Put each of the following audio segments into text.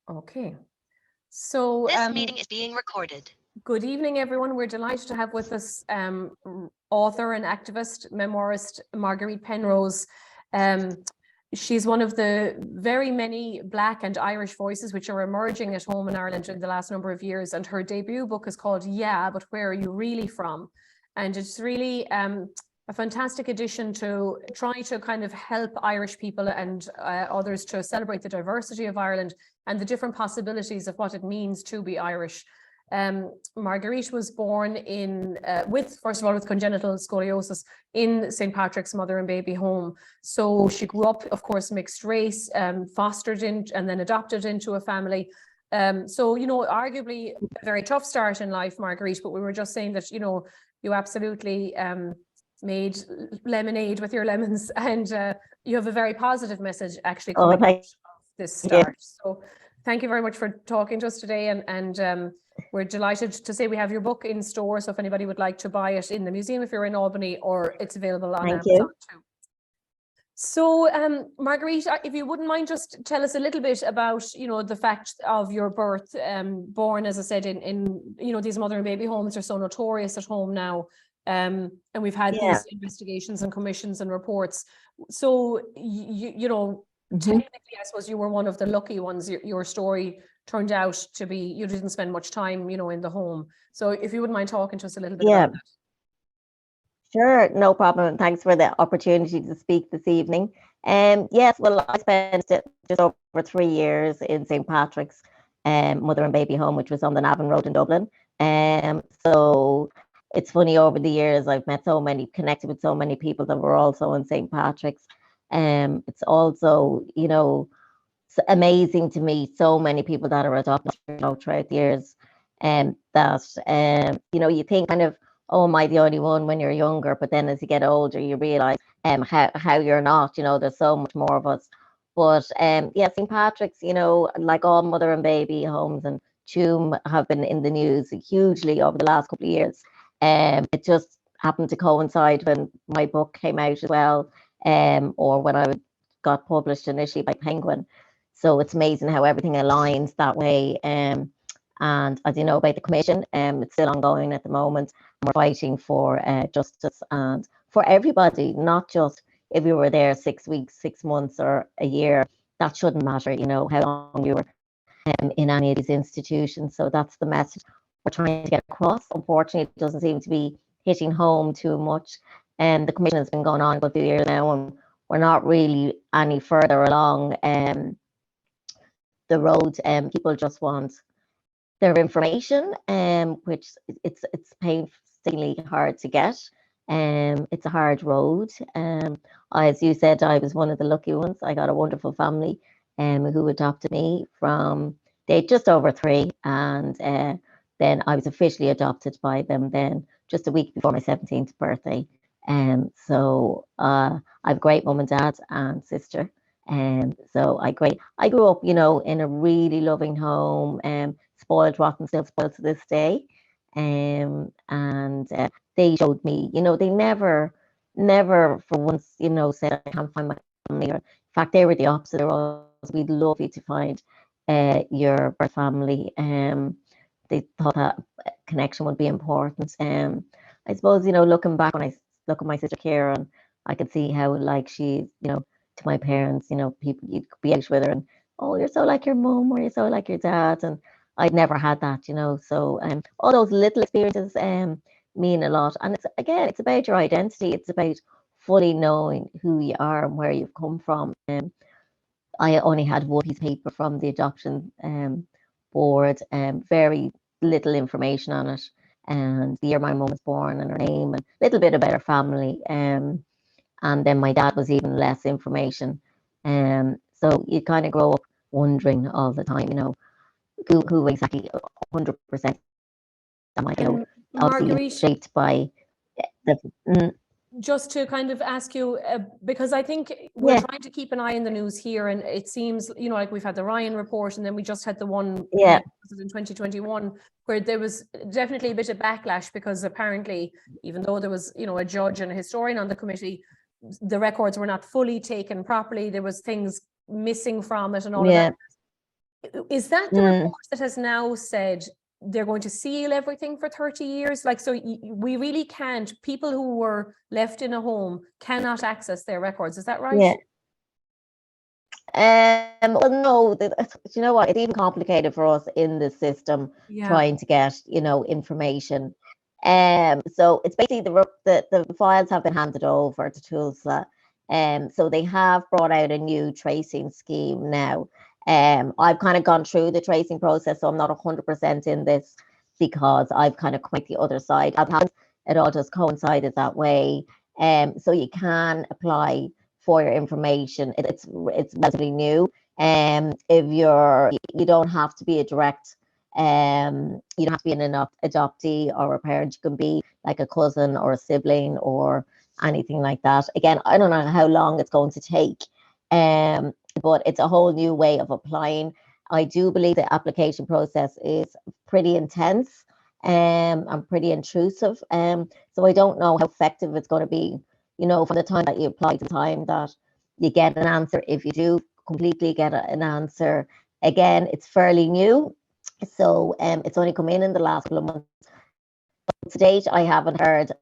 Okay. So This meeting is being recorded. good evening, everyone. We're delighted to have with us author and activist, memoirist Marguerite Penrose. She's one of the very many Black and Irish voices which are emerging at home in Ireland in the last number of years. And her debut book is called Yeah, But Where Are You Really From? And it's really a fantastic addition to try to kind of help Irish people and others to celebrate the diversity of Ireland and the different possibilities of what it means to be Irish. Marguerite was born in first of all with congenital scoliosis in St. Patrick's Mother and Baby Home. So she grew up, of course, mixed race, fostered in and then adopted into a family. So, you know, arguably a very tough start in life, Marguerite, but we were just saying that, you know, you absolutely made lemonade with your lemons, and you have a very positive message actually coming out of this start. So thank you very much for talking to us today, and we're delighted to say we have your book in store, so if anybody would like to buy it in the museum if you're in Albany, or it's available on Amazon too. So Marguerite, if you wouldn't mind, just tell us a little bit about, you know, the fact of your birth, born, as I said, in you know, these mother and baby homes are so notorious at home now. And we've had these investigations and commissions and reports. So, you know, technically, I suppose you were one of the lucky ones. Your story turned out to be, you didn't spend much time, you know, in the home. So if you wouldn't mind talking to us a little bit about that. Sure, no problem. Thanks for the opportunity to speak this evening. Yes, well, I spent just over 3 years in St. Patrick's Mother and Baby Home, which was on the Navan Road in Dublin. So it's funny, over the years, I've met connected with so many people that were also in St. Patrick's. It's also, you know, amazing to meet so many people that are adopted, you know, throughout the years. That, you know, you think kind of, oh, am I the only one when you're younger? But then as you get older, you realize how you're not, you know, there's so much more of us. But yeah, St. Patrick's, you know, like all mother and baby homes and Tuam have been in the news hugely over the last couple of years. It just happened to coincide when my book came out as well, or when I got published initially by Penguin. So it's amazing how everything aligns that way. And as you know about the commission, it's still ongoing at the moment. We're fighting for justice and for everybody, not just if you were there 6 weeks, 6 months, or a year. That shouldn't matter, you know, how long you were in any of these institutions. So that's the message we're trying to get across. Unfortunately, it doesn't seem to be hitting home too much. And the commission has been going on for a few years now, and we're not really any further along the road. People just want their information, which it's painstakingly hard to get. It's a hard road. As you said, I was one of the lucky ones. I got a wonderful family who adopted me from they just over 3, and then I was officially adopted by them then just a week before my 17th birthday. So I have great mum and dad and sister. So I grew up, you know, in a really loving home, spoiled rotten, still spoiled to this day. And they showed me, you know, they never for once, you know, said I can't find my family. Or, in fact, they were the opposite. They were always, we'd love you to find your birth family. They thought that connection would be important. I suppose, you know, looking back, when I look at my sister Kira, I could see how, like, she, you know, to my parents, you know, people, you'd be out with her and, oh, you're so like your mum, or you're so like your dad. And I'd never had that, you know. So all those little experiences mean a lot. And it's about your identity. It's about fully knowing who you are and where you've come from. I only had one piece of paper from the adoption board, very little information on it, and the year my mum was born and her name and a little bit about her family. And then my dad was even less information. So you kind of grow up wondering all the time, you know, who exactly 100% am I, you know, Marguerite, shaped by the... Just to kind of ask you, because I think we're trying to keep an eye on the news here, and it seems, you know, like we've had the Ryan report, and then we just had the one in 2021 where there was definitely a bit of backlash, because apparently, even though there was, you know, a judge and a historian on the committee, the records were not fully taken properly. There was things missing from it and all of that. Is that the report that has now said they're going to seal everything for 30 years? Like, so we really can't, people who were left in a home cannot access their records. Is that right? Yeah. Well, no, you know what? It's even complicated for us in the system trying to get, information. So it's basically the files have been handed over to Tulsa. So they have brought out a new tracing scheme now. I've kind of gone through the tracing process, so I'm not 100% in this because I've kind of quite the other side. It all just coincided that way. So you can apply for your information. It's relatively new. If you don't have to be a direct, you don't have to be an adoptee or a parent. You can be like a cousin or a sibling or anything like that. Again, I don't know how long it's going to take, but it's a whole new way of applying. I do believe the application process is pretty intense and pretty intrusive. So I don't know how effective it's going to be, from the time that you apply to the time that you get an answer. If you do completely get an answer, again, it's fairly new. So it's only come in the last couple of months. But to date, I haven't heard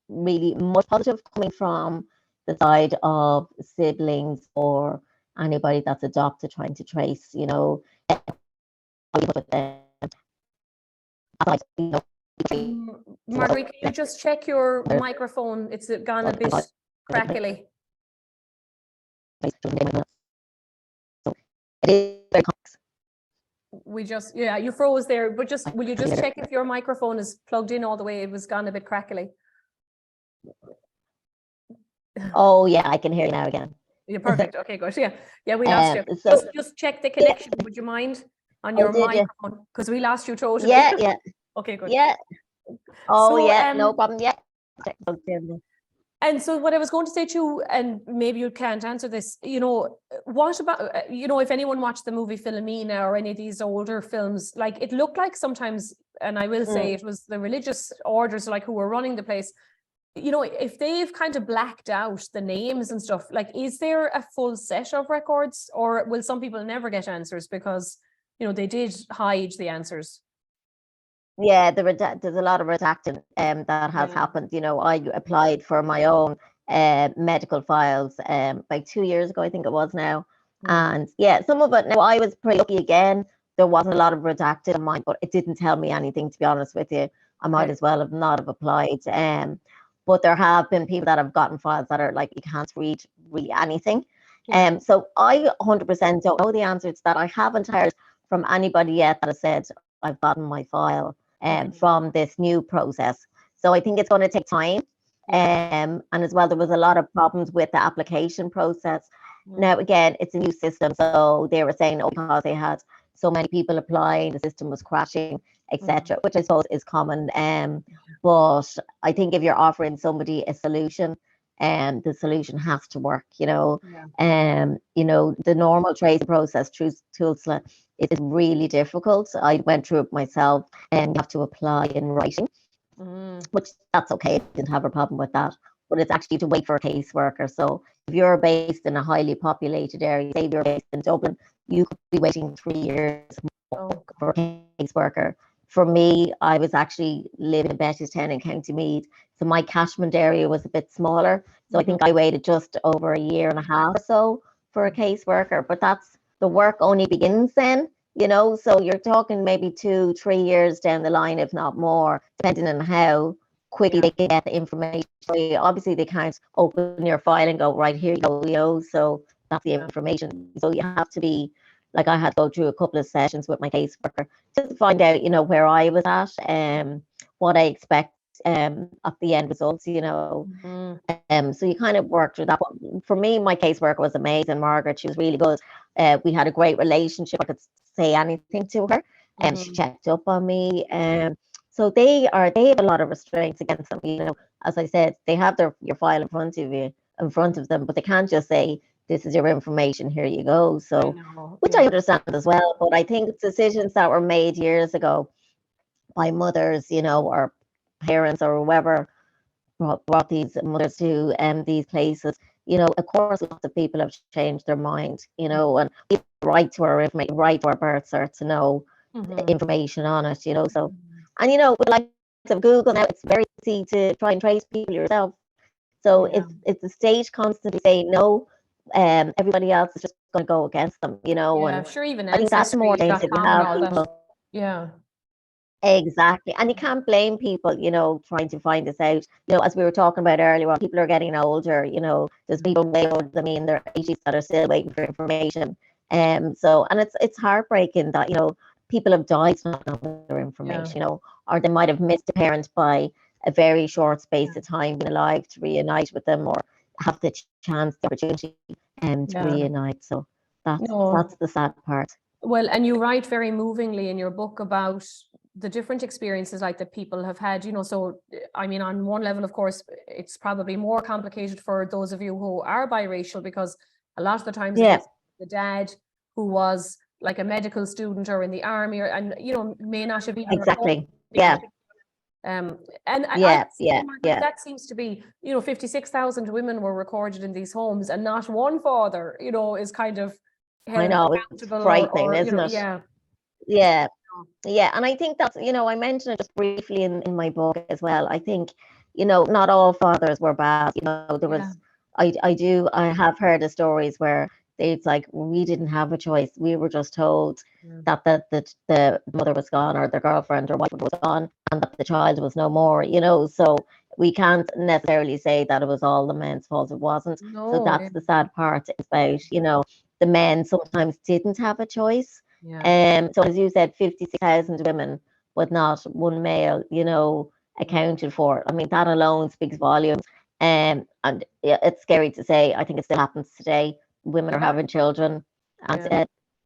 really much positive coming from the side of siblings or anybody that's adopted trying to trace, Marguerite, can you just check your microphone? It's gone a bit crackly. You froze there, but will you just check if your microphone is plugged in all the way? It was gone a bit crackly. Oh yeah, I can hear you now again. You're perfect. Okay, good. Yeah, we lost you. So, just check the connection. Yeah. Would you mind on your microphone? Because we lost you totally. Yeah. Okay, good. Yeah. Oh, so, yeah, no problem. Yeah. And so what I was going to say too, and maybe you can't answer this, what about, if anyone watched the movie Philomena or any of these older films, like it looked like sometimes, and I will say it was the religious orders like who were running the place, if they've kind of blacked out the names and stuff, like, is there a full set of records, or will some people never get answers because, they did hide the answers? Yeah, there's a lot of redacting that has happened. I applied for my own medical files like 2 years ago, I think it was now. And yeah, some of it, now I was pretty lucky again. There wasn't a lot of redacted in mine, but it didn't tell me anything, to be honest with you. I might as well have not have applied. But there have been people that have gotten files that are like, you can't read really anything. So I 100% don't know the answer to that. I haven't heard from anybody yet that has said, I've gotten my file from this new process. So I think it's going to take time. And as well, there was a lot of problems with the application process. Now, again, it's a new system. So they were saying, because they had so many people applying, the system was crashing, etc., which I suppose is common. But I think if you're offering somebody a solution, the solution has to work, the normal tracing process through Tulsa is really difficult. I went through it myself, and you have to apply in writing, which that's okay. I didn't have a problem with that. But it's actually to wait for a caseworker. So if you're based in a highly populated area, say you're based in Dublin, you could be waiting 3 years for a caseworker. For me, I was actually living in Bettystown in County Meath, so my catchment area was a bit smaller. So I think I waited just over a year and a half or so for a caseworker. But the work only begins then, so you're talking maybe 2-3 years down the line, if not more, depending on how quickly they can get the information. Obviously, they can't open your file and go, right, here you go, so that's the information. So you have to be, like, I had to go through a couple of sessions with my caseworker just to find out, where I was at, what I expect of the end results, So you kind of work through that. But for me, my caseworker was amazing, Margaret. She was really good. We had a great relationship. I could say anything to her, and she checked up on me. So they have a lot of restraints against them. As I said, they have your file in front of them, but they can't just say, this is your information, here you go. So, which I understand as well. But I think decisions that were made years ago by mothers, or parents or whoever brought these mothers to these places, of course, lots of people have changed their mind, and we have the right to our information, right to our birth cert to know the Mhm. information on it, So, and with like of Google now, it's very easy to try and trace people yourself. So Yeah. if the state constantly say no, everybody else is just going to go against them, Yeah, and sure, even I think that's the more dangerous if you ancestry.com and have all that. people. Yeah. Exactly. And you can't blame people, trying to find this out. As we were talking about earlier on, people are getting older, there's people way older than me in their 80s that are still waiting for information. So, and it's heartbreaking that, people have died not knowing their Yeah. information, or they might have missed a parent by a very short space of time being alive to reunite with them, or have the chance, the opportunity, to Yeah. reunite. So that's No. the sad part. Well, and you write very movingly in your book about the different experiences like that people have had, so I mean, on one level, of course, it's probably more complicated for those of you who are biracial, because a lot of the times it Yeah, is the dad who was like a medical student or in the army, and may not have even reported exactly. being. Yeah, And I yeah, would say, yeah, Margaret, yeah. that seems to be, 56,000 women were recorded in these homes, and not one father, is kind of I held know, it's accountable, frightening, or isn't it? yeah. Yeah, yeah. And I think that's, I mentioned it just briefly in my book as well. I think, not all fathers were bad. There Yeah. was, I have heard of stories where it's like, we didn't have a choice. We were just told Yeah. that the mother was gone, or the girlfriend or wife was gone, and that the child was no more, So we can't necessarily say that it was all the men's fault. It wasn't. So No, that's the sad part about, the men sometimes didn't have a choice. yeah, So as you said, 56,000 women, but not one male, accounted for. I mean, that alone speaks volumes. And it's scary to say. I think it still happens today. Women are yeah, having children, and yeah,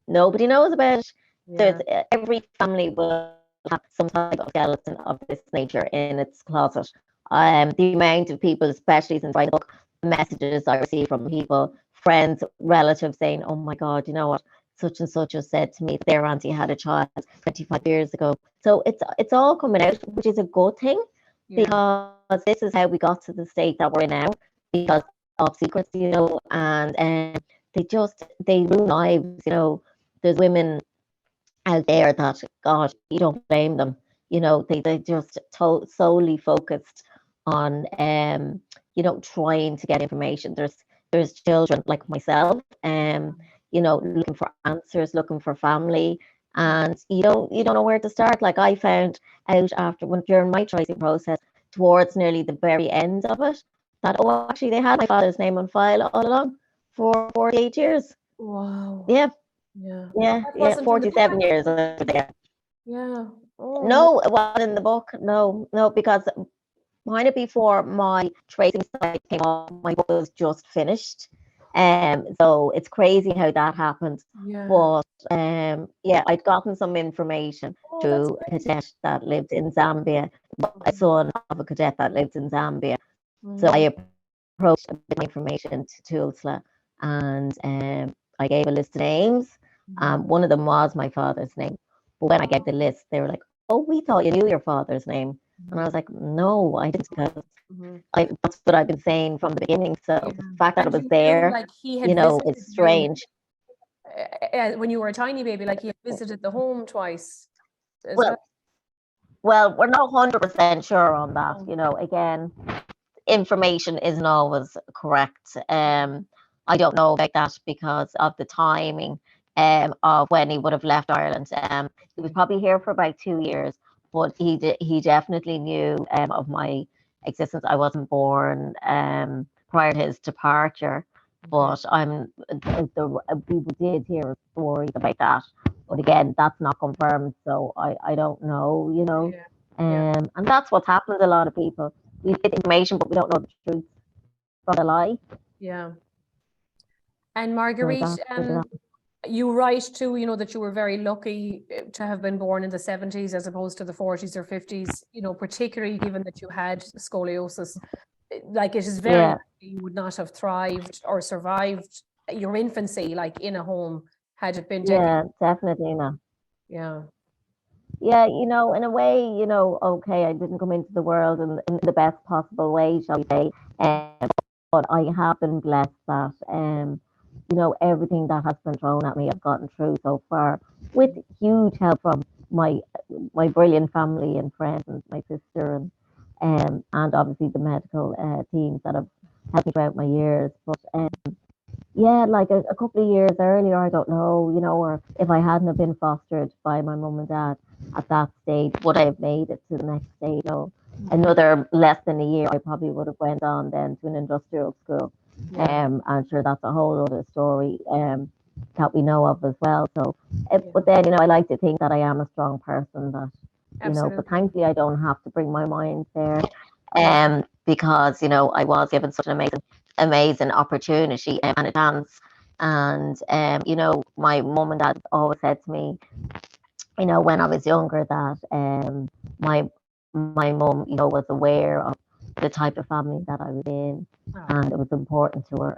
nobody knows about it. yeah, There's every family will have some type of skeleton of this nature in its closet. The amount of people, especially since writing the book, the messages I receive from people, friends, relatives saying, "Oh my God, you know what? Such and such has said to me that their auntie had a child 25 years ago." So it's all coming out, which is a good thing, yeah, because this is how we got to the state that we're in now, because of secrecy, and they ruin lives. There's women out there that, God, you don't blame them. They just solely focused on trying to get information. There's children like myself, looking for answers, looking for family, and you don't know where to start. Like, I found out during my tracing process, towards nearly the very end of it, that, oh, actually they had my father's name on file all along for 48 years. wow, Yeah, yeah. yeah, That yeah, wasn't in the book, 47 years actually. there. Yeah. Oh no. No, it wasn't in the book. No, no, because kind of before my tracing site came up, my book was just finished. So it's crazy how that happened. Yeah. But yeah, I'd gotten some information Oh, that's through a great. cadet that lived in Zambia, a Mhm, son of a cadet that lived in Zambia. So mhm, I approached a bit of information to Tulsa, and I gave a list of names. mhm. One of them was my father's name. But when I gave the list, they were like, "Oh, we thought you knew your father's name." And I Mhm, was like, "No, I didn't, because mhm. that's what I've been saying from the beginning." So Yeah. the fact that it And was you knew, there, like, he had visited it's you strange. when you were a tiny baby, like he had visited the home twice. Is that? Well, well, we're not 100% sure on that. Oh, Again, information isn't always correct. mhm. I don't know about that because of the timing of when he would have left Ireland. He was Okay. probably here for about 2 years, but he definitely knew of my existence. I wasn't born prior to his departure, Okay. but we did hear stories about that. But again, that's not confirmed, so I don't know. Yeah. Yeah. And that's what's happened to a lot of people. We get information, but we don't know the truth from the lie. Yeah. And So Marguerite, that. you write too, that you were very lucky to have been born in the 70s as opposed to the 40s or 50s, particularly given that you had scoliosis. Like, it is very Yeah, likely you would not have thrived or survived your infancy, like in a home, had it been decades. yeah, definitely not. Yeah. Yeah, in a way, okay, I didn't come into the world in the best possible way, shall we say. but I have been blessed that everything that has been thrown at me, I've gotten through so far with huge help from my my brilliant family and friends and my sister and obviously the medical teams that have helped me throughout my years. But yeah, like a couple of years earlier, I don't know, or if I hadn't have been fostered by my mum and dad at that stage, would I have made it to the next stage? Another less than a year, I probably would have went on then to an industrial school. I'm sure that's a whole other story that we know of as well. So, but then, I like to think that I am a strong person that, but thankfully I don't have to bring my mind there. Because, I was given such an amazing opportunity and a chance. And, my mum and dad always said to me, when I was younger that my mum, was aware of the type of family that I was in, and it was important to her.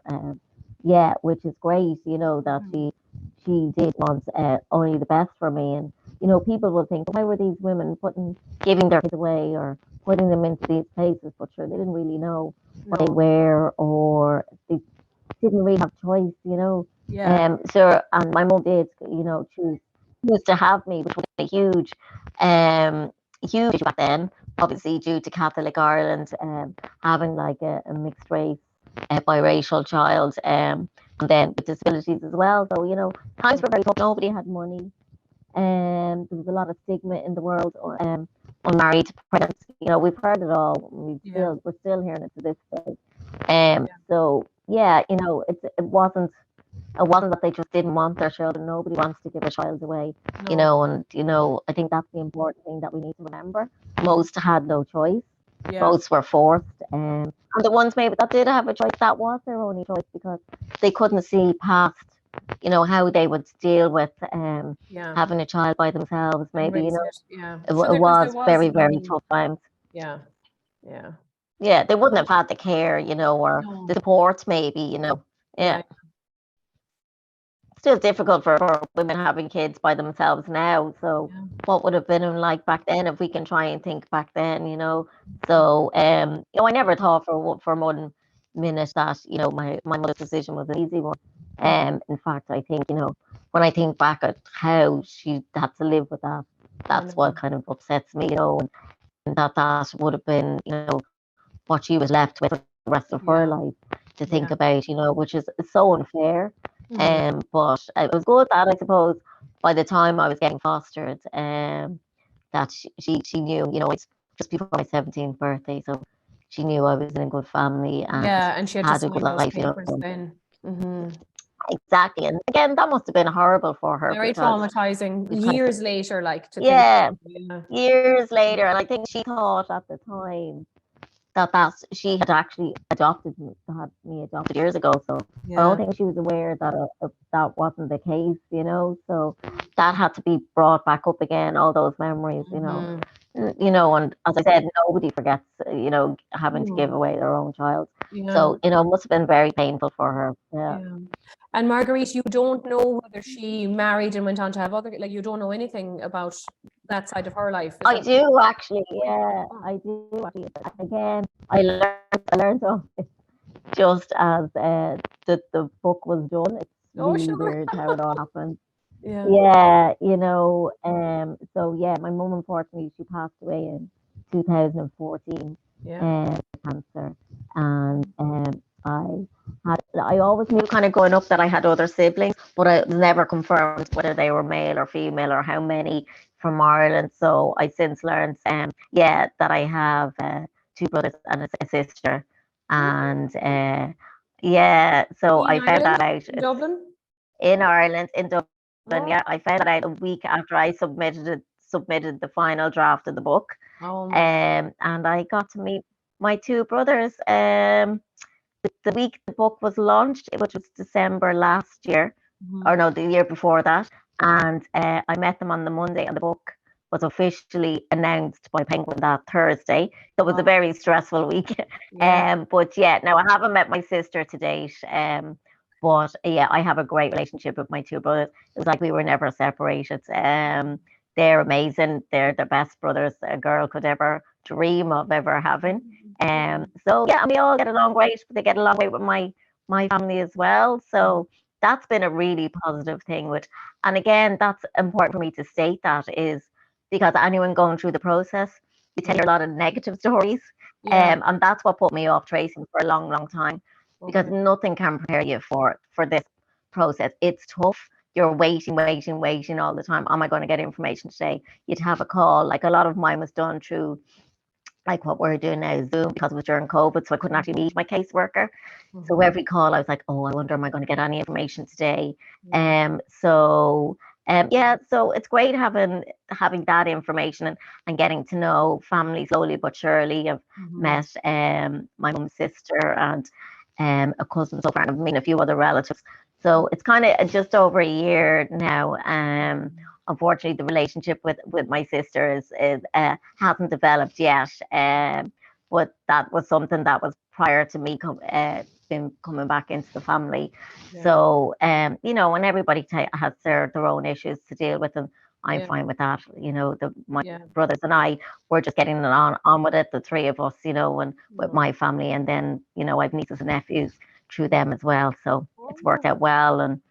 Yeah, which is great, that she did want only the best for me. And people will think, why were these women giving their kids away or putting them into these places? But sure, they didn't really know what they were, or they didn't really have choice. So and my mum did, choose to have me, which was a huge issue back then, obviously due to Catholic Ireland having like a mixed race, biracial child, and then with disabilities as well. So, times were very tough. Nobody had money. There was a lot of stigma in the world, unmarried, pregnant. We've heard it all. We're still hearing it to this day. So yeah, it wasn't that they just didn't want their children. Nobody wants to give a child away, and I think that's the important thing that we need to remember. Most had no choice. Most were forced, and the ones maybe that did have a choice, that was their only choice because they couldn't see past, how they would deal with having a child by themselves. Maybe it was very, very tough times. Yeah, yeah, Yeah, they wouldn't have had the care, or the support, maybe, yeah. Still difficult for women having kids by themselves now. So what would have been like back then if we can try and think back then, So I never thought for one minute that, my mother's decision was an easy one. In fact, I think, when I think back at how she had to live with that, that's what kind of upsets me, and that would have been, what she was left with for the rest of her life to think about, which is so unfair. But it was good that I suppose by the time I was getting fostered, that she knew, it's just before my 17th birthday, so she knew I was in a good family and she had to a good sign those life, papers then. Exactly, and again, that must have been horrible for her. Very traumatizing. Years later, like to think, years later, and I think she thought at the time that she had actually had me adopted years ago. So I don't think she was aware that that wasn't the case, So that had to be brought back up again, all those memories, and as I said, nobody forgets, having to give away their own child. So, it must have been very painful for her. Yeah. And Marguerite, you don't know whether she married and went on to have you don't know anything about that side of her life. I do actually, yeah, I do actually. Again, I learned of it just as the book was done. It's really weird how it all happened. Yeah, so yeah, my mum, unfortunately, she passed away in 2014, cancer, and I always knew kind of growing up that I had other siblings, but I was never confirmed whether they were male or female or how many from Ireland. So I since learned, that I have two brothers and a sister, and so I found that out. Dublin? In Ireland, in Dublin. Yeah, I found that out a week after I submitted the final draft of the book. And I got to meet my two brothers the week the book was launched, which was December last year, or no, the year before that. And I met them on the Monday, and the book was officially announced by Penguin that Thursday. So it was a very stressful week. But yeah, now I haven't met my sister to date. But yeah, I have a great relationship with my two brothers. It was like we were never separated. They're amazing. They're the best brothers a girl could ever dream of ever having. So yeah, and we all get along great, but they get along great with my family as well. So that's been a really positive thing. And again, that's important for me to state that is because anyone going through the process, you tell a lot of negative stories, Yeah. and that's what put me off tracing for a long, long time, because Okay. nothing can prepare you for this process. It's tough. You're waiting all the time. Am I going to get information today? You'd have a call. Like a lot of mine was done through like what we're doing now, Zoom, because it was during COVID, so I couldn't actually meet my caseworker. So every call, I was like, oh, I wonder, am I going to get any information today? Yeah, so it's great having that information and getting to know family slowly but surely. I've met my mum's sister and a cousin so far, and I've met a few other relatives. So it's kind of just over a year now. Unfortunately, the relationship with my sister is hasn't developed yet. But that was something that was prior to me coming back into the family. So you know, and everybody has their own issues to deal with, and I'm fine with that. You know, my brothers and I, we're just getting on with it, the three of us, you know, and with my family, and then you know, I've nieces and nephews through them as well. So it's worked out well, and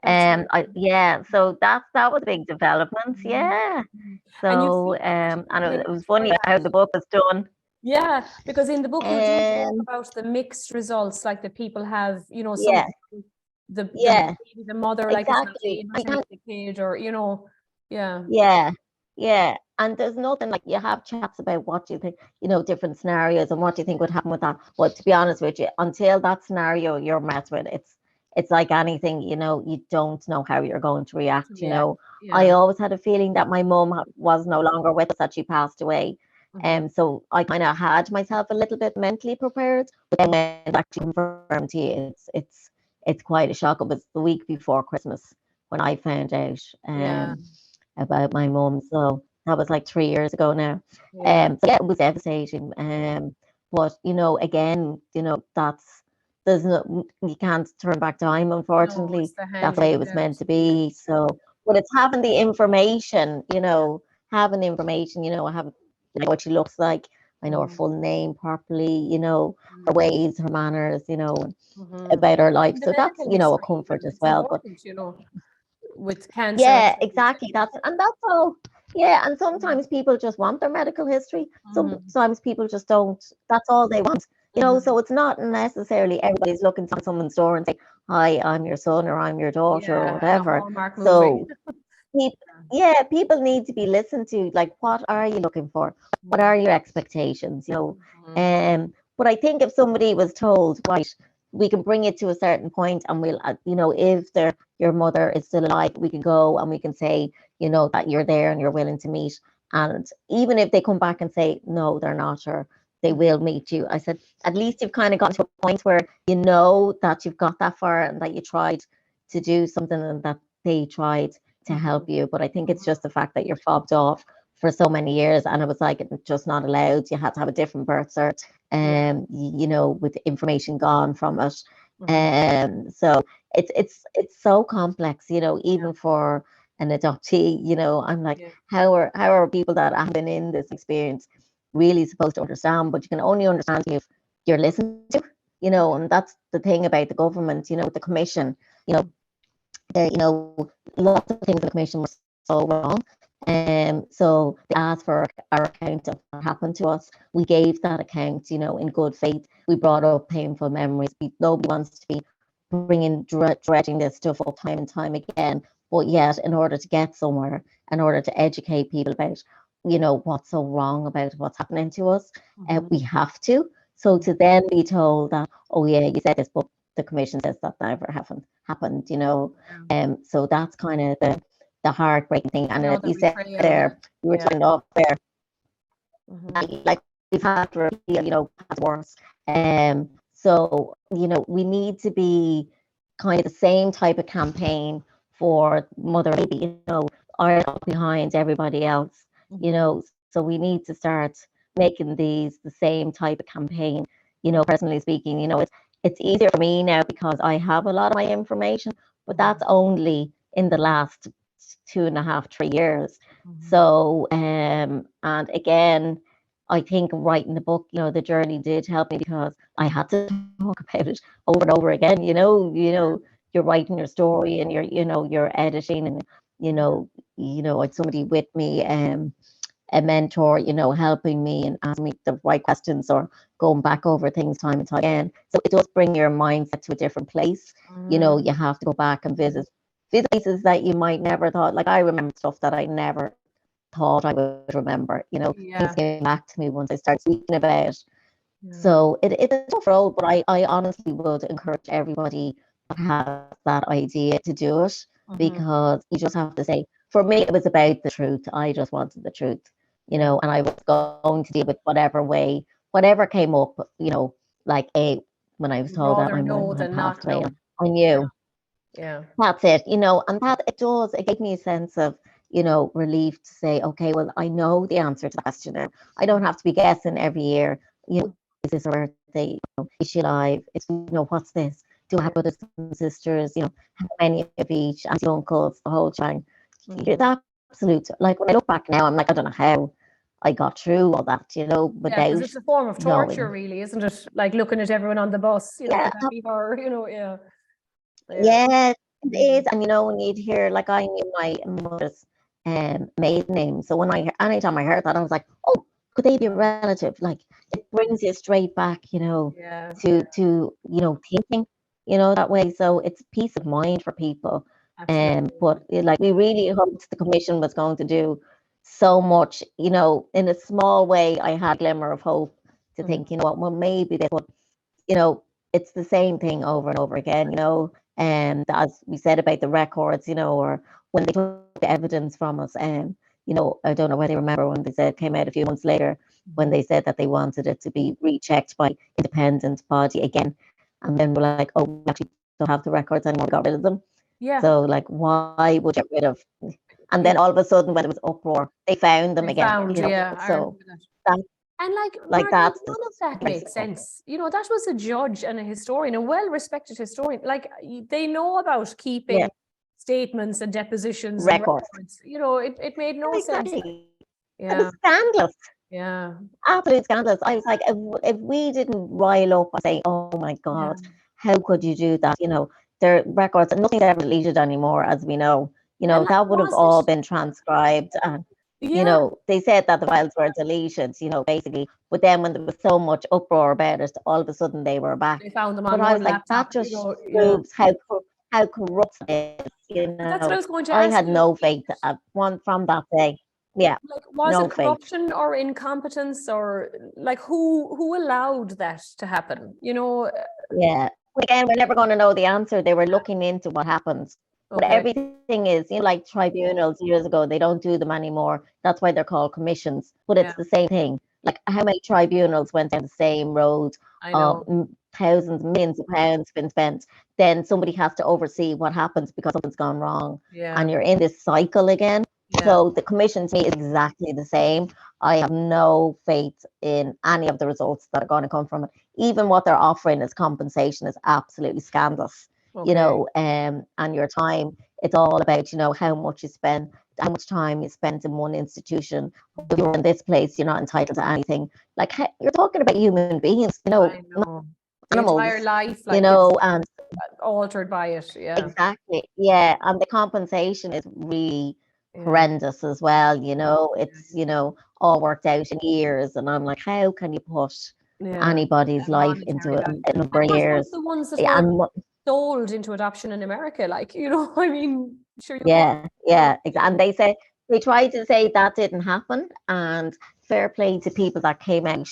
so that was a big development. Yeah. And you So feel like and people it was funny enjoy how that. the book was done. Yeah, because in the book you do talk Um, about the mixed results, like the people have, you know, some yeah, people, the yeah, maybe the mother like is not exactly. able to meet the kid, or you know, yeah. Yeah, yeah. And there's nothing like you have chats about what you think, you know, different scenarios and what you think would happen with that. Well, to be honest with you, until that scenario you're met with, it's like anything, you know, you don't know how you're going to To react, you react. know. I Yeah. always had a feeling that my mum was no longer with us, that she passed away. So I kind of had myself a little bit mentally prepared, but then when it actually confirmed to you, it's quite a shock. It was the week before Christmas when I found out. Yeah. About my mum. So that was like 3 years ago now. Yeah. So yeah, it was devastating. But you know, again, you know, there's no you can't turn back time, No, it's unfortunately. the That's hand the way you it put was out. meant to be. So but it's having the information, you Yeah. know, having the information, you know, I have like what she looks like. I know her full name properly, you know, her ways, her manners, you know, about her life. And the So that's, medical you know, a history comfort even, as it's well. But important, you know, with cancer and yeah, things. exactly. That's all. Yeah, and sometimes people just want their medical history. Sometimes people just don't. That's all they want. You know, so it's not necessarily everybody's looking to someone's door and say, "Hi, I'm your son," or "I'm your daughter," or Yeah, and a whatever. Hallmark movie. So people, yeah, people need to be listened to. Like, what are you looking for? What are your expectations? You know, but I think if somebody was told, right, we can bring it to a certain point, and we'll, you know, if your mother is still alive, we can go and we can say, you know, that you're there and you're willing to meet. And even if they come back and say no, they're not, or they will meet you, I said, at least you've kind of gotten to a point where you know that you've got that far and that you tried to do something and that they tried to help you. But I think it's just the fact that you're fobbed off for so many years, and it was like just not allowed. You had to have a different birth cert, you know, with information gone from it. So it's so complex, you know, even for an adoptee. You know, I'm like, how are people that have been in this experience really supposed to understand? But you can only understand if you're listened to, you know, and that's the thing about the government, you know, the commission, you know, you know, lots of things in the commission were so wrong. So they asked for our account of what happened to us. We gave that account, you know, in good faith. We brought up painful memories. Nobody wants to be bringing dredging this stuff up time and time again. But yet, in order to get somewhere, in order to educate people about, you know, what's so wrong about what's happening to us, we have to. So to then be told that, oh yeah, you said this, but the commission says that never happened, you know. So that's kind of the heartbreaking thing. And No, the you said betrayal, yeah. there, you were talking off there, like we've had to repeal, you know, that's worse. So, you know, we need to be kind of the same type of campaign for mother baby, you know, are behind everybody else, you know. So we need to start making these the same type of campaign. You know, personally speaking, you know, it's easier for me now because I have a lot of my information, but that's only in the last 2.5, 3 years. So and again, I think writing the book, the journey did help me because I had to talk about it over and over again. You're writing your story and you're editing, and I had somebody with me, a mentor, helping me and asking me the right questions or going back over things time and time again. So it does bring your mindset to a different place. You have to go back and visit places that you might never thought. Like, I remember stuff that I never thought I would remember. Things came back to me once I started speaking about it. So it's a tough road, but I honestly would encourage everybody that has that idea to do it, because you just have to say, for me, it was about the truth. I just wanted the truth, and I was going to deal with whatever came up, like when I was told that Rather my know mum had than passed not away, know. I knew. Yeah. That's it, and that it gave me a sense of, relief to say, okay, well, I know the answer to the question now. I don't have to be guessing every year, is this her birthday? Is she alive? What's this? Do I have brothers and sisters? How many of each? Auntie, uncles, the whole shang. The absolute, like, when I look back now, I'm like, I don't know how I got through all that, Yeah, because without it's a form of torture, knowing. really, isn't it? Like looking at everyone on the bus, could Yeah, that be her? Yeah. yeah, it is. And when you'd hear, like, I knew my mother's maiden name, so anytime I heard that, I was like, oh, could they be a relative? Like, it brings you straight back, Yeah. to thinking, that way. So it's peace of mind for people. Absolutely. But like, we really hoped the commission was going to do so much, in a small way. I had a glimmer of hope to think, what, well, maybe they would, it's the same thing over and over again, and as we said about the records, or when they took the evidence from us, I don't know whether you remember when they said, came out a few months later, when they said that they wanted it to be rechecked by independent body again, and then we're like, oh, we actually don't have the records anymore, we got rid of them. Yeah. So, like, why would you get rid of? And then all of a sudden, when it was uproar, they found them again. Yeah. So that, And like, Margaret, that's none of that makes sense. That was a judge and a historian, a well-respected historian. Like, they know about keeping statements and depositions and records. records. It made no sense. It was scandalous. Yeah. Absolute scandalous. I was like, if we didn't rile up and say, oh my God, how could you do that? Their records, nothing's ever deleted anymore, as we know. That would have all been transcribed. And, they said that the files were deleted, basically. But then when there was so much uproar about it, all of a sudden they were back. They found them on But I was like, laptop, that just proves how corrupt it is. That's what I was going to I ask had you. no faith from that day. Yeah. Like, was no it corruption or incompetence, or like who allowed that to happen? Yeah. Again, we're never going to know the answer. They were looking into what happens. But everything is, like tribunals years ago, they don't do them anymore. That's why they're called commissions. But it's the same thing. Like, how many tribunals went down the same road? I know. Thousands, millions of pounds been spent. Then somebody has to oversee what happens because something's gone wrong. Yeah. And you're in this cycle again. Yeah. So the commission to me is exactly the same. I have no faith in any of the results that are going to come from it. Even what they're offering as compensation is absolutely scandalous. And your time, it's all about, how much you spend, how much time you spend in one institution. If you're in this place, you're not entitled to anything. Like, you're talking about human beings, I know. The animals, entire life, and altered by it. Yeah. Exactly. Yeah. And the compensation is really horrendous as well. It's, all worked out in years. And I'm like, how can you put anybody's life into a number of years? The ones that were sold into adoption in America, I mean, sure. Yeah. And they tried to say that didn't happen. And fair play to people that came out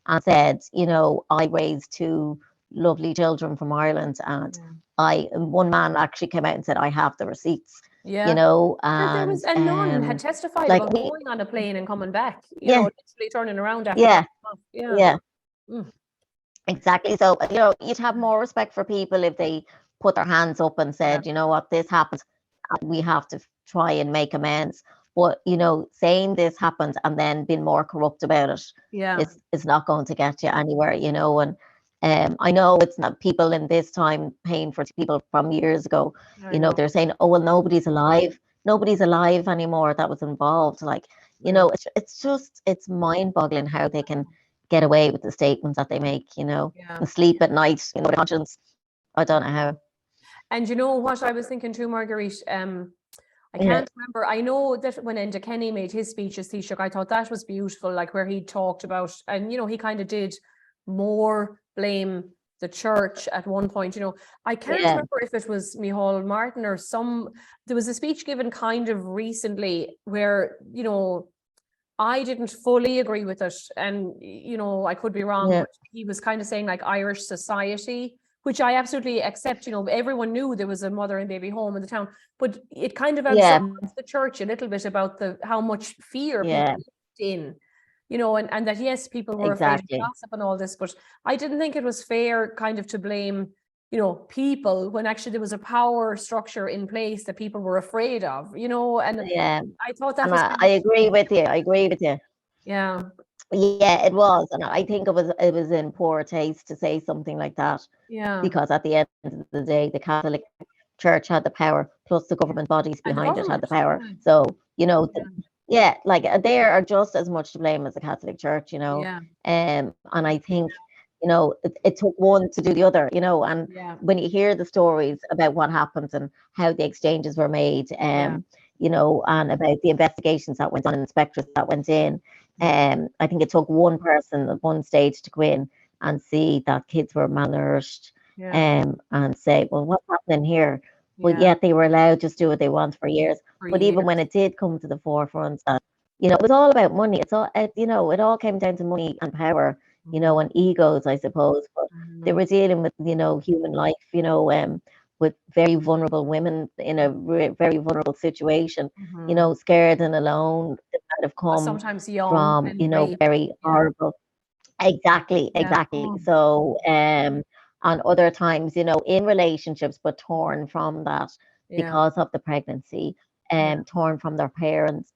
and said, I raised two lovely children from Ireland, and one man actually came out and said, I have the receipts. And there was a nun had testified about going on a plane and coming back, literally turning around after exactly. So you'd have more respect for people if they put their hands up and said, you know what, this happened, we have to try and make amends. But saying this happened and then being more corrupt about it is not going to get you anywhere. And I know it's not people in this time paying for people from years ago. They're saying, oh well, nobody's alive anymore that was involved. Like, You know, it's mind-boggling how they can get away with the statements that they make, you know, Yeah. and sleep at night, you know, with conscience. I don't know how. And you know what I was thinking too, Marguerite? I Yeah, can't remember. I know that when Enda Kenny made his speech as Taoiseach, I thought that was beautiful, like where he talked about, and you know, he kind of did more blame the church at one point. You know, I can't yeah, remember if it was Micheál Martin or some. There was a speech given kind of recently where, you know, I didn't fully agree with it, and you know, I could be wrong, yeah, but he was kind of saying like Irish society, which I absolutely accept. You know, everyone knew there was a mother and baby home in the town, but it kind of yeah, absolves the church a little bit about the how much fear people yeah, lived in, you know, and that yes, people were afraid of exactly. gossip and all this, but I didn't think it was fair kind of to blame, you know, people when actually there was a power structure in place that people were afraid of, you know, and Yeah, I thought that and was I, kind I of, agree with you. I agree with you. yeah, Yeah, it was, and I think it was in poor taste to say something like that yeah. because at the end of the day, the Catholic Church had the power, plus the government bodies And the behind it had the government, power. yeah, So you know, yeah, yeah, like they are just as much to blame as the Catholic Church, you know. yeah, And I think, you know, it took one to do the other, you know. And yeah, when you hear the stories about what happens and how the exchanges were made, yeah. you know, and about the investigations that went on, inspectors that went in, I think it took one person at one stage to go in and see that kids were malnourished, Yeah, and say, well, what's happening here? But yeah, yet they were allowed to just do what they want for years. for But even when years. it did come to the forefront that, you know, it was all about money. It's all, you know, it all came down to money and power, you know, and egos, I suppose. But they Mhm. were dealing with, you know, human life, you know, with very vulnerable women in a very vulnerable situation, you Mhm. know, scared and alone. That might have come Sometimes young from, you and know, raped. very Yeah, horrible. Exactly, yeah. exactly. Oh, So, on other times, you know, in relationships, but torn from that yeah, because of the pregnancy, yeah. torn from their parents,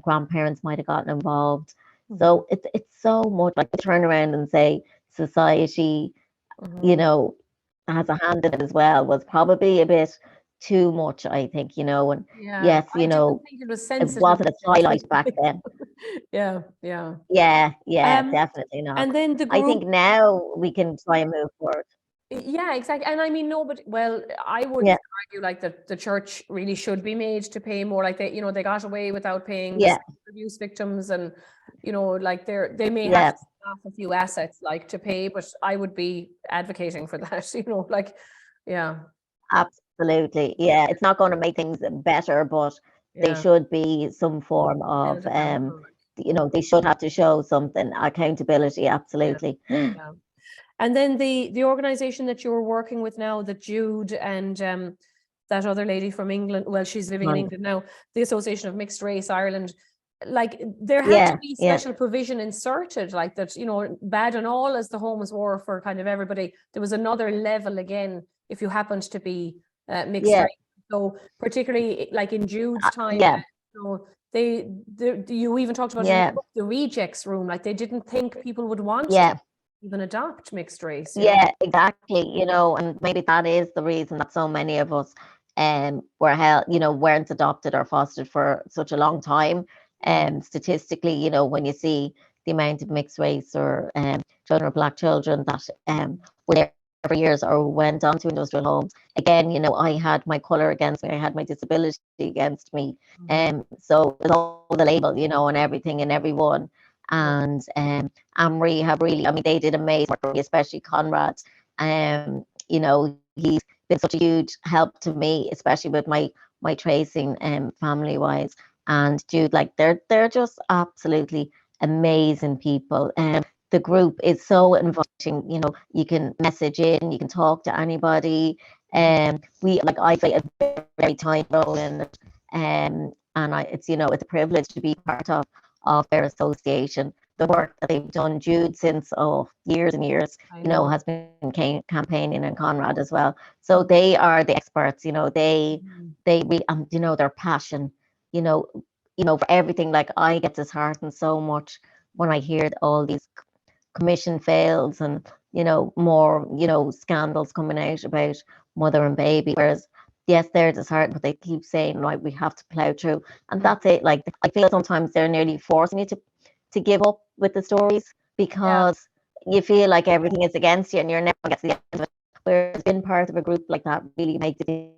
grandparents might have gotten involved. Mhm. So it's so much like to turn around and say society, you Mhm. know, has a hand in it as well was probably a bit too much, I think, you know. And Yeah, yes, I you didn't know, think it was it sensitive wasn't a highlight back necessarily. then. Yeah, yeah. Yeah, yeah, Um, definitely not. and then the I group. think now we can try and move forward. Yeah, exactly. And I mean, no, but well, I would Yeah, argue like that the church really should be made to pay more. Like they, you know, they got away without paying the yeah, sexual abuse victims, and you know, like they may have yeah, to staff a few assets like to pay, but I would be advocating for that. You know, like, yeah, absolutely. Yeah, it's not going to make things better, but they yeah, should be some form held of, accountable. Like, you know, they should have to show something, accountability, yeah, absolutely. yeah. And then the organization that you're working with now, that Jude and that other lady from England, well, she's living in And England now, the Association of Mixed Race Ireland, like there had to yeah, be yeah, special provision inserted, like that, you know, bad and all as the homes were for kind of everybody. There was another level again if you happened to be mixed yeah, race. So particularly like in Jude's time, yeah, you know, you even talked about it in the yeah, book, the rejects room, like they didn't think people would want to yeah. even adopt mixed race, you know. Yeah, exactly. You know, and maybe that is the reason that so many of us were held, you know, weren't adopted or fostered for such a long time. Statistically, you know, when you see the amount of mixed race or children or black children that were there for years or went on to industrial homes. Again, you know, I had my colour against me, I had my disability against me. Mhm. So it's all the label, you know, and everything and everyone. Yeah. And and rehab really, I mean, they did amazing work, especially Conrad. You know, he's been such a huge help to me, especially with my tracing family wise. And Jude, like they're just absolutely amazing people. The group is so inviting, you know, you can message in, you can talk to anybody. We like I play a very tiny role in it. And it's, you know, it's a privilege to be part of their association. The work that they've done, Jude, since years and years, I you know, know. has been campaigning, and Conrad as well. So they are the experts, you know. Mhm. You know, their passion, you know, for everything. Like I get disheartened so much when I hear all these commission fails and, you know, more, you know, scandals coming out about mother and baby, whereas yes, they're disheartened, but they keep saying, right, we have to plow through. And that's it. Like, I feel sometimes they're nearly forcing you to give up with the stories Yeah. because you feel like everything is against you and you're never going to get to the end of it. Whereas being part of a group like that really makes it,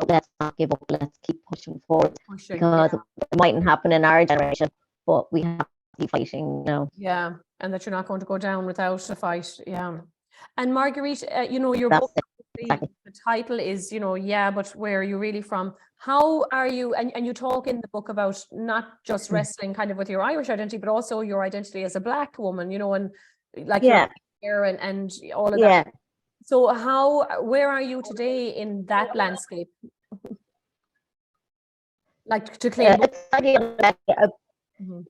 let's not give up, let's keep pushing forward Pushing. because Yeah. it mightn't happen in our generation, but we have to keep fighting. Yeah. And that you're not going to go down without a fight. Yeah. And Marguerite, your That's book, it, the exactly. title is, yeah, but where are you really from? How are you? And you talk in the book about not just wrestling kind of with your Irish identity, but also your identity as a Black woman, and like your Yeah, hair and all of that. yeah. So where are you today in that landscape? Like to claim. It's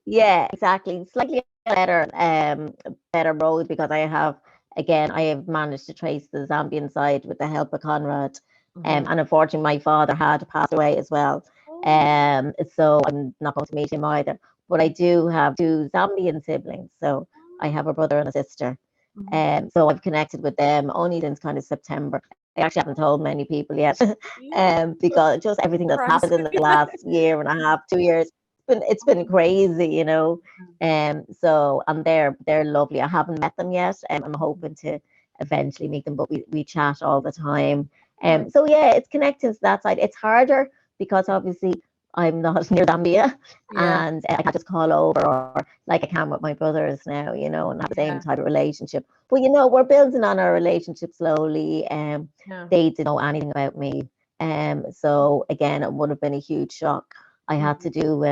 yeah, exactly. Slightly better road because I have managed to trace the Zambian side with the help of Conrad. And unfortunately, my father had passed away as well. So I'm not going to meet him either. But I do have two Zambian siblings. So I have a brother and a sister. So I've connected with them only since kind of September. I actually haven't told many people yet, because just everything that's happened in the last year and a half, 2 years, it's been crazy. So and they're lovely. I haven't met them yet, and I'm hoping to eventually meet them, but we chat all the time. So yeah, it's connecting to that side. It's harder because obviously I'm not near Zambia, Yeah. and I can't just call over or like I can with my brothers now, and have the same type of relationship. But we're building on our relationship slowly. They didn't know anything about me. So again, it would have been a huge shock. I had to do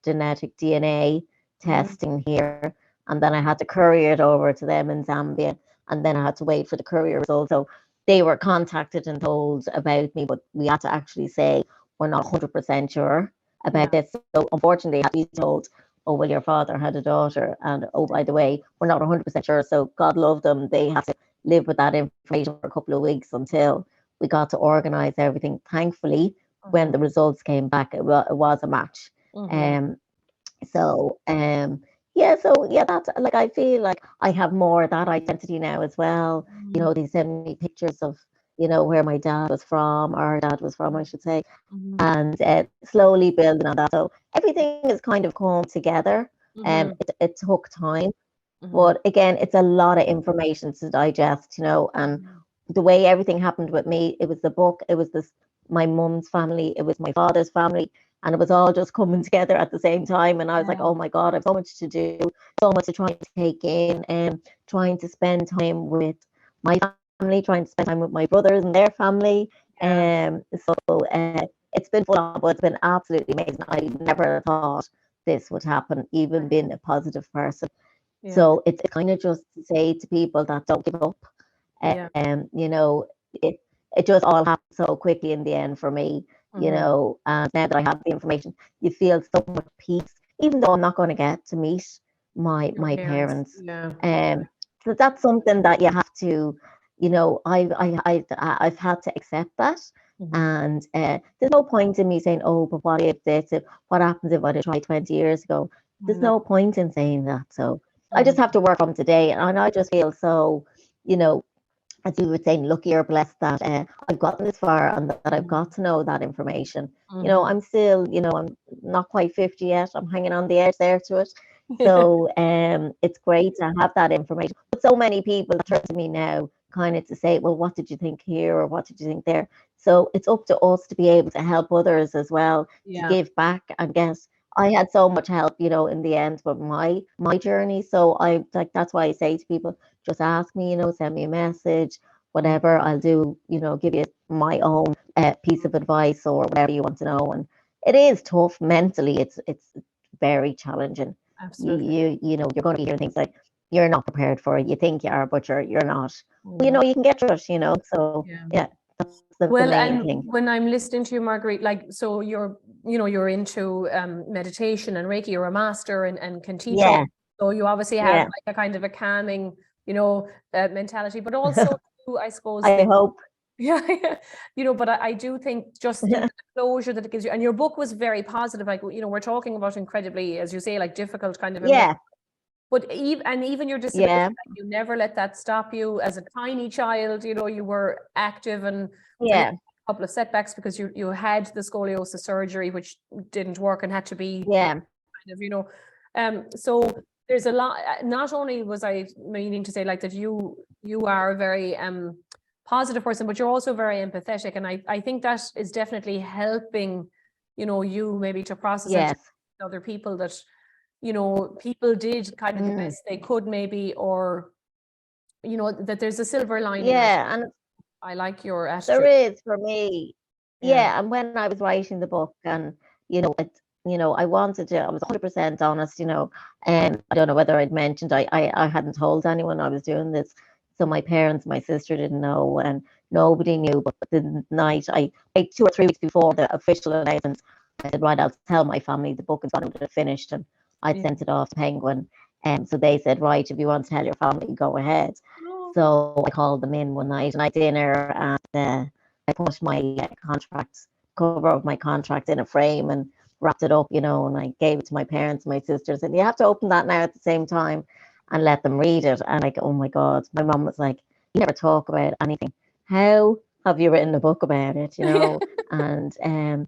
genetic DNA testing here, and then I had to courier it over to them in Zambia, and then I had to wait for the courier result. So they were contacted and told about me, but we had to actually say we're not 100% sure about this. So unfortunately, I had to be told, oh, well, your father had a daughter, and oh, by the way, we're not 100% sure. So God love them. They had to live with that information for a couple of weeks until we got to organize everything. Thankfully, when the results came back, it was a match. That's like, I feel like I have more of that identity now as well. They send me pictures of where my dad was from, or our dad was from, I should say, and slowly building on that. So everything is kind of come together. It took time, but again, it's a lot of information to digest, and the way everything happened with me, it was the book, it was my mum's family, it was my father's family, and it was all just coming together at the same time. And I was like, oh my God, I've so much to do, so much to try and take in, and trying to spend time with my family, trying to spend time with my brothers and their family. It's been full on, but it's been absolutely amazing. I never thought this would happen, even being a positive person. So it's kind of just to say to people that don't give up. It it just all happened so quickly in the end for me. And now that I have the information, you feel so much peace, even though I'm not going to get to meet my parents. So that's something that you have to, I've had to accept that. And there's no point in me saying, oh, but what if this? What happens if I'd tried 20 years ago? There's no point in saying that. So I just have to work on today. And I just feel so, as you were saying, lucky or blessed that I've gotten this far and that I've got to know that information. I'm still, I'm not quite 50 yet. I'm hanging on the edge there to it. So it's great to have that information. But so many people turn to me now kind of to say, well, what did you think here, or what did you think there? So it's up to us to be able to help others as well, to give back. I guess I had so much help, in the end with my journey. So that's why I say to people, just ask me, send me a message, whatever. I'll do, give you my own piece of advice or whatever you want to know. And it is tough mentally. It's very challenging. Absolutely. You're going to be hearing things like, you're not prepared for it. You think you are, but you're not. But, you can get through it. So yeah, that's the main thing. When I'm listening to you, Marguerite, like, so you're into meditation and Reiki. You're a master and can teach. So you obviously have like a kind of a calming, mentality, but also, I suppose. I hope. But I do think just the closure that it gives you, and your book was very positive. Like, we're talking about incredibly, as you say, like difficult kind of But even your disability, Yeah, like, you never let that stop you. As a tiny child, you know, you were active, and yeah, a couple of setbacks because you had the scoliosis surgery, which didn't work and had to be yeah, kind of, you know, so there's a lot. Not only was I meaning to say like that you are a very positive person, but you're also very empathetic, and I think that is definitely helping, you know, you maybe to process and to yes. other people that, you know, people did kind of the Mm, best they could maybe, or, you know, that there's a silver lining. yeah, and I like your there attitude. is for me. Yeah. Yeah, and when I was writing the book, and I wanted to, I was 100% honest, and I don't know whether I'd mentioned, I hadn't told anyone I was doing this. So my parents, my sister didn't know, and nobody knew. But the night, like 2 or 3 weeks before the official announcement, I said, right, I'll tell my family the book is going to be finished, and I'd Yeah. sent it off to Penguin. And so they said, right, if you want to tell your family, go ahead. Oh, So I called them in one night, and I had dinner, and I put my cover of my contract in a frame and wrapped it up, and I gave it to my parents, my sisters, and you have to open that now at the same time and let them read it. And like, oh my God, my mom was like, you never talk about anything. How have you written a book about it? yeah. And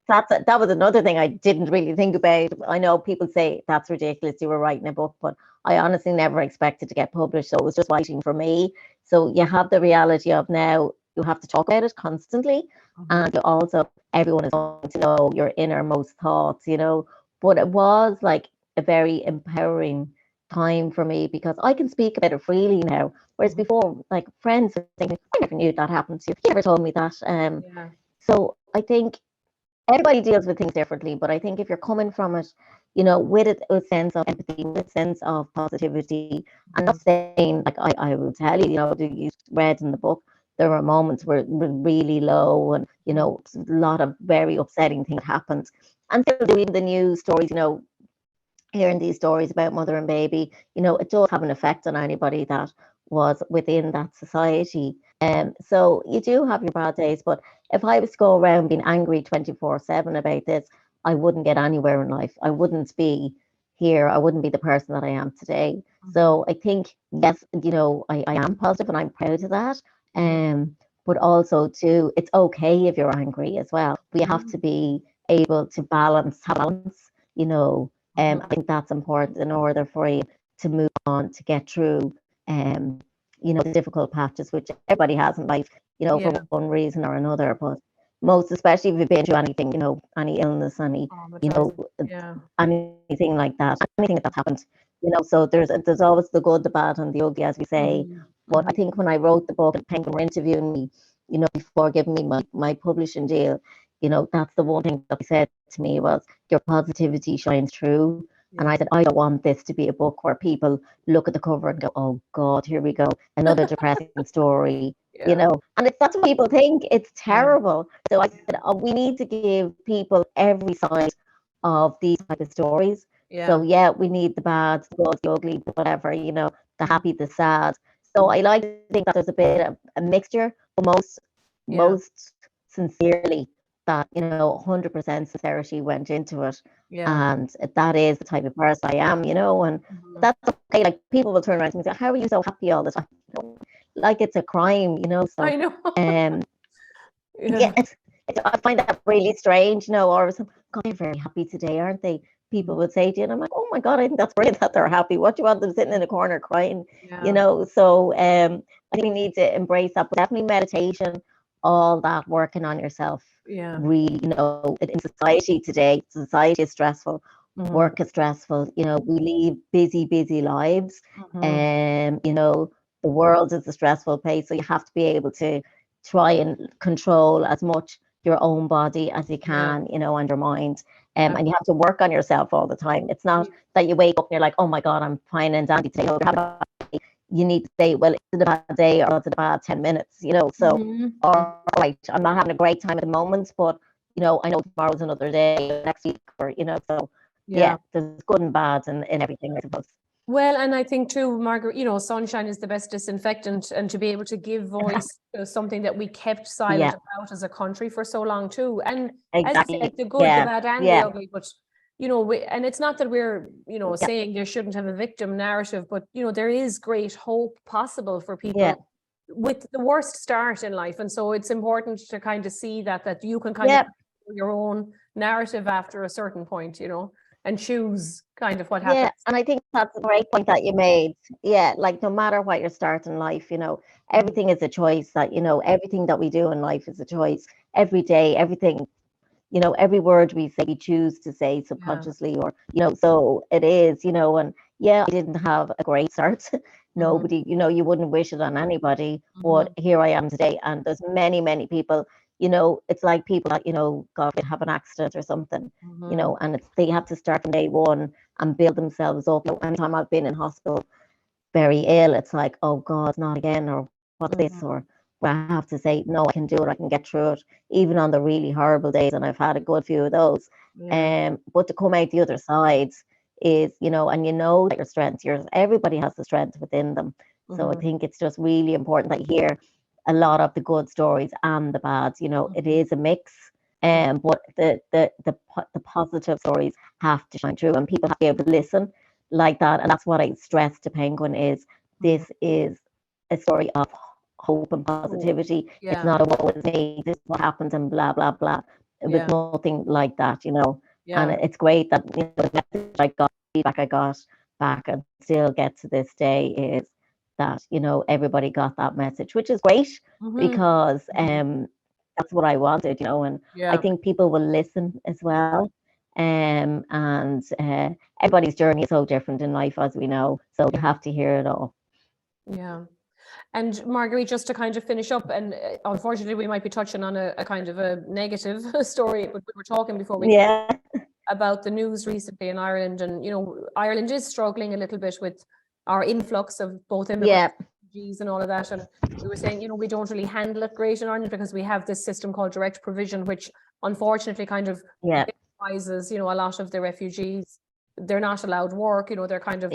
that was another thing I didn't really think about. I know people say that's ridiculous, you were writing a book, but I honestly never expected to get published. So it was just writing for me. So you have the reality of now you have to talk about it constantly. And you also, everyone is going to know your innermost thoughts. But it was like a very empowering time for me because I can speak about it freely now. Whereas before, like friends were thinking, I never knew that happened to you. You never told me that. Yeah. So I think everybody deals with things differently, but I think if you're coming from it, with a sense of empathy, with a sense of positivity, and not saying like I will tell you, you read in the book, there were moments where it was really low, and a lot of very upsetting things happened, and still doing the news stories, hearing these stories about mother and baby, it does have an effect on anybody that was within that society. So you do have your bad days, but if I was to go around being angry 24/7 about this, I wouldn't get anywhere in life. I wouldn't be here. I wouldn't be the person that I am today. So I think, yes, I am positive and I'm proud of that. But also too, it's okay if you're angry as well. We have to be able to have balance, I think that's important in order for you to move on, to get through, the difficult patches which everybody has in life, for Yeah. one reason or another. But most especially if you've been through anything, any illness, you know, Traumatizing. Yeah. anything like that, anything that's happened, So there's always the good, the bad, and the ugly, as we say. But I think when I wrote the book and Penguin were interviewing me, before giving me my publishing deal, that's the one thing that they said to me was your positivity shines through. And I said, I don't want this to be a book where people look at the cover and go, oh God, here we go, another depressing story, Yeah. And that's what people think. It's Yeah. terrible. So I said, oh, we need to give people every side of these type of stories. So Yeah. yeah, we need the bad, the good, the ugly, whatever, the happy, the sad. So I like to think that there's a bit of a mixture, but Yeah. most sincerely that 100% sincerity went into it, Yeah. and that is the type of person I am, and that's okay. Like people will turn around to me and say, how are you so happy all the time? Like it's a crime, so I know. um yeah, Yeah. I find that really strange, or some, God, they're very happy today, aren't they? People would say to you, and I'm like, oh my God, I think that's brilliant that they're happy. What do you want them sitting in a corner crying? Yeah. So I think we need to embrace that, but definitely meditation, all that working on yourself. Yeah. Really, in society today, society is stressful, Mhm. work is stressful. We lead busy lives, Mhm. and the world is a stressful place. So you have to be able to try and control as much your own body as you Yeah. can, and your mind. Yeah. And you have to work on yourself all the time. It's not that you wake up and you're like, oh my God, I'm fine and dandy today. No, you need to say, well, is it a bad day or is it a bad 10 minutes? So, Mhm. all right, I'm not having a great time at the moment, but, I know tomorrow's another day, next week, or, so Yeah. yeah, there's good and bad in everything, I suppose. Well, and I think too, Margaret, sunshine is the best disinfectant, and to be able to give voice to something that we kept silent Yeah, about as a country for so long too. And as you exactly. said, the good, the Yeah, bad, and the yeah, ugly, but you know, and it's not that we're, you know, saying there shouldn't have a victim narrative, but, you know, there is great hope possible for people with the worst start in life. And so it's important to kind of see that you can kind of your own narrative after a certain point, you know, and choose kind of what happens. Yeah, and I think that's a great point that you made. Yeah, like no matter what your start in life, you know, everything is a choice. That, you know, everything that we do in life is a choice. Every day, everything, you know, every word we say, we choose to say subconsciously, or, you know, so it is, you know. And yeah, I didn't have a great start. Nobody, you know, you wouldn't wish it on anybody, but here I am today. And there's many, many people, you know, it's like people that, you know, God forbid, have an accident or something, you know, and they have to start from day one and build themselves up. You know, anytime I've been in hospital very ill, it's like, oh God, not again, or what's this, or I have to say, no, I can do it, I can get through it, even on the really horrible days, and I've had a good few of those. But to come out the other side is, you know, and you know that your strength, everybody has the strength within them. So I think it's just really important that you hear a lot of the good stories and the bad. You know, it is a mix, but the positive stories have to shine through, and people have to be able to listen like that. And that's what I stress to Penguin is this is a story of hope and positivity. It's not a what was me, this is what happened, and blah blah blah. It was nothing like that, you know. And it's great that, you know, the message I got, feedback I got back and still get to this day is that, you know, everybody got that message, which is great because that's what I wanted, you know. And I think people will listen as well. And everybody's journey is so different in life, as we know, so you have to hear it all. And Marguerite, just to kind of finish up, and unfortunately we might be touching on a kind of a negative story, but we were talking before we about the news recently in Ireland, and, you know, Ireland is struggling a little bit with our influx of both immigrants, refugees and all of that. And we were saying, you know, we don't really handle it great in Ireland because we have this system called direct provision, which unfortunately kind of victimizes, you know, a lot of the refugees. They're not allowed work, you know, they're kind of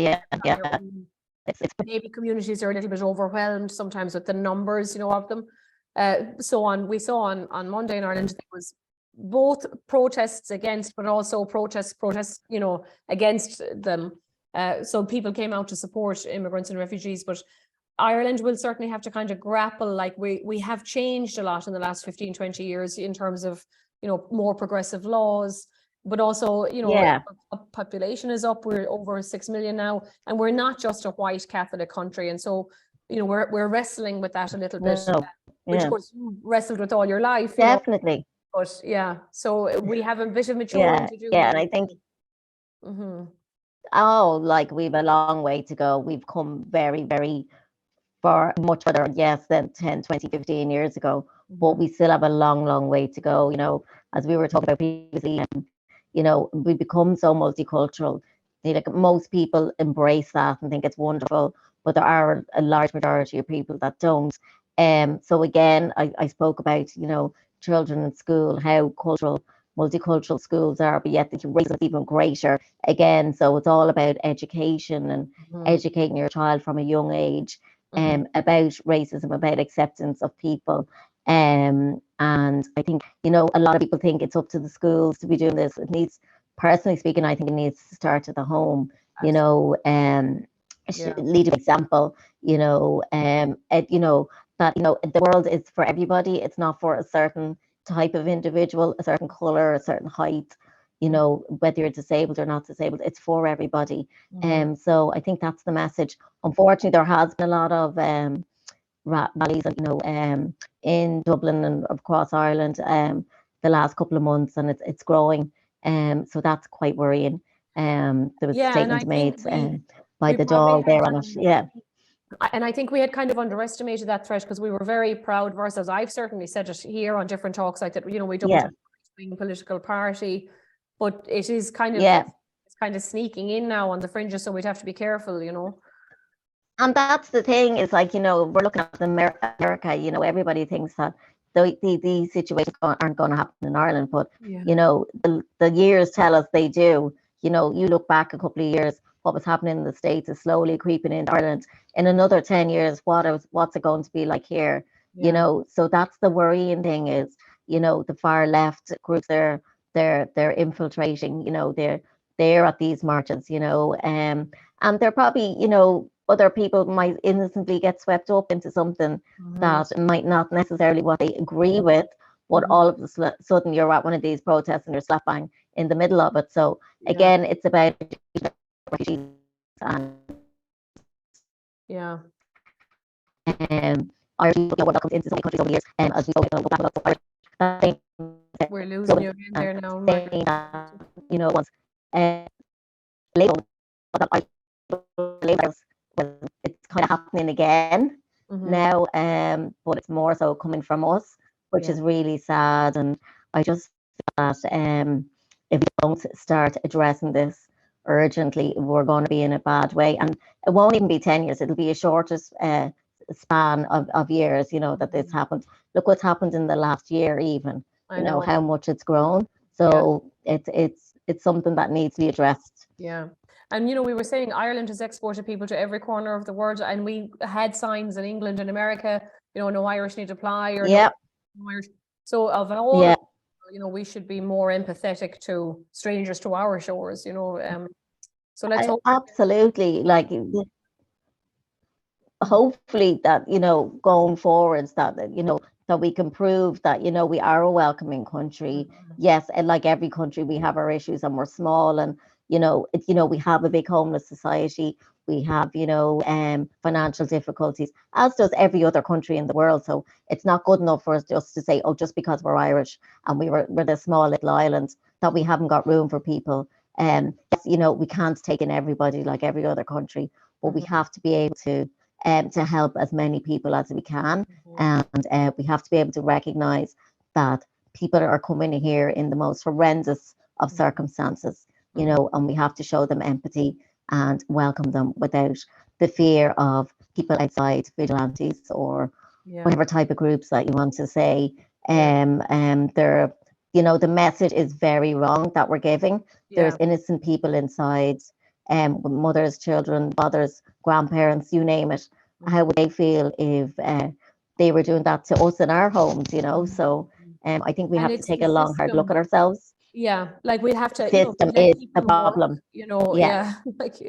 maybe communities are a little bit overwhelmed sometimes with the numbers, you know, of them. We saw on Monday in Ireland, there was both protests against, but also protests, you know, against them. So people came out to support immigrants and refugees, but Ireland will certainly have to kind of grapple, like we have changed a lot in the last 15, 20 years in terms of, you know, more progressive laws, but also, you know, population is up. We're over 6 million now, and we're not just a white Catholic country. And so, you know, we're wrestling with that a little bit, which of course you wrestled with all your life. Definitely. But so we have a bit of maturing to do. And I think, like we've a long way to go. We've come very, very far, much further, than 10, 20, 15 years ago, but we still have a long, long way to go. You know, as we were talking about previously, you know, we become so multicultural. Like most people embrace that and think it's wonderful, but there are a large majority of people that don't. So again, I spoke about, you know, children in school, how multicultural schools are, but yet the racism is even greater again. So it's all about education and educating your child from a young age about racism, about acceptance of people. And I think, you know, a lot of people think it's up to the schools to be doing this. It needs, personally speaking, I think it needs to start at the home. You know, lead an example. You know, you know that, you know, the world is for everybody. It's not for a certain type of individual, a certain color, a certain height. You know, whether you're disabled or not disabled, it's for everybody. So I think that's the message. Unfortunately, there has been a lot of rallies, you know, in Dublin and across Ireland the last couple of months, and it's growing. So that's quite worrying. There was a statement made by the Dáil there on it. And I think we had kind of underestimated that threat because we were very proud of ourselves. I've certainly said it here on different talks, like that, you know, we don't have a political party, but it is kind of it's kind of sneaking in now on the fringes, so we'd have to be careful, you know. And that's the thing, is like, you know, we're looking at America, you know, everybody thinks that these situations aren't going to happen in Ireland, but you know, the years tell us they do. You know, you look back a couple of years, what was happening in the States is slowly creeping into Ireland. In another 10 years, what's it going to be like here? You know, so that's the worrying thing is, you know, the far left groups, they're infiltrating, you know, they're there at these marches, you know, and there probably, you know, other people might innocently get swept up into something that might not necessarily what they agree with, but all of a sudden you're at one of these protests and you're slap bang in the middle of it. So again, it's about refugees and yeah. Irish people, you know, what comes into so many countries over the years, as we spoke about Irish, We're losing you again there now, Margaret. you know, once label that I labels, well, it's kind of happening again now, but it's more so coming from us, which is really sad. And I just feel that if we don't start addressing this urgently, we're going to be in a bad way. And it won't even be 10 years, it'll be a shortest span of years, you know, that this happened. Look what's happened in the last year, even, you know, how much it's grown. So it's something that needs to be addressed. Yeah. And, you know, we were saying Ireland has exported people to every corner of the world, and we had signs in England and America, you know, no Irish need to apply, or no Irish. So of all, you know, we should be more empathetic to strangers to our shores, you know. So let's hope. Absolutely. Like, hopefully that, you know, going forwards, that, you know, that we can prove that, you know, we are a welcoming country. Yes, and like every country, we have our issues and we're small, and you know, we have a big homeless society. We have, you know, financial difficulties, as does every other country in the world. So it's not good enough for us just to say, oh, just because we're Irish and we're the small little island, that we haven't got room for people. Yes, you know, we can't take in everybody like every other country, but we have to be able to help as many people as we can. And we have to be able to recognize that people are coming here in the most horrendous of circumstances, you know, and we have to show them empathy and welcome them without the fear of people outside, vigilantes or whatever type of groups that you want to say. They're, you know, the message is very wrong that we're giving. There's innocent people inside, mothers, children, fathers, grandparents, you name it. How would they feel if they were doing that to us in our homes, you know? So I think we have to take a long, hard look at ourselves. Yeah, like we have to, System is the problem. You know, like,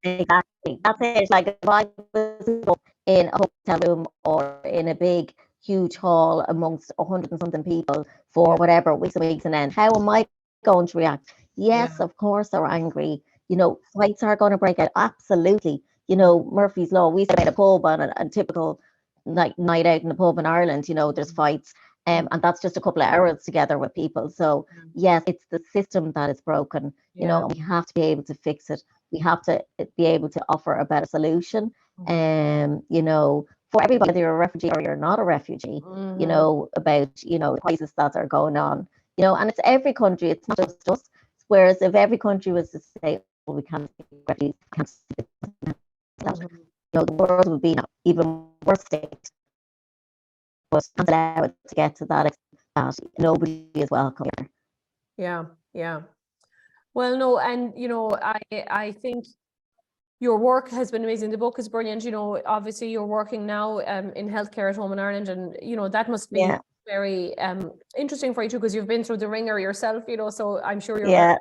Exactly. That's it. Like if I was in a hotel room or in a big, huge hall amongst 100 and something people for whatever, weeks and weeks, and then how am I going to react? Yes, of course they're angry. You know, fights are going to break out. Absolutely. You know, Murphy's Law, we say at a pub on a typical night out in the pub in Ireland, you know, there's fights. And that's just a couple of hours together with people. So yes, it's the system that is broken, you know, and we have to be able to fix it. We have to be able to offer a better solution, you know, for everybody, whether you're a refugee or you're not a refugee, you know, about, you know, the crises that are going on, you know, and it's every country, it's not just us. Whereas if every country was to say, well, we can't speak refugees, you know, the world would be in an even worse state. But not allowed to get to that extent that nobody is welcome here. Yeah. Well, no, and you know, I think your work has been amazing. The book is brilliant. You know, obviously you're working now in healthcare at home in Ireland, and you know that must be very interesting for you too, because you've been through the ringer yourself. You know, so I'm sure you're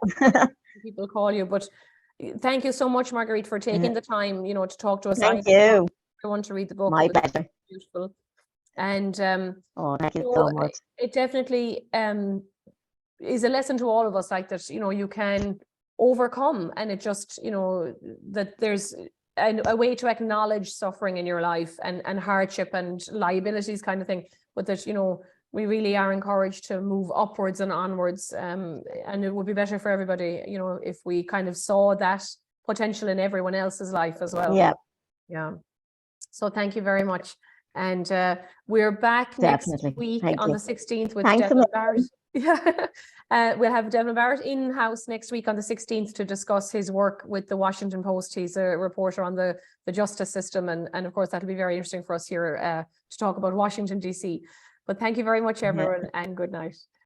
people call you. But thank you so much, Marguerite, for taking the time, you know, to talk to us. Thank you. I want to read the book. My pleasure. Beautiful. And thank you so much. It definitely is a lesson to all of us, like that, you know, you can overcome, and it just, you know, that there's a way to acknowledge suffering in your life and hardship and liabilities kind of thing, but that, you know, we really are encouraged to move upwards and onwards, and it would be better for everybody, you know, if we kind of saw that potential in everyone else's life as well. Yeah. So thank you very much. And we're back next week on the 16th with Devlin Barrett. We'll have Devlin Barrett in-house next week on the 16th to discuss his work with the Washington Post. He's a reporter on the justice system. And of course, that'll be very interesting for us here to talk about Washington, D.C. But thank you very much, everyone, and good night.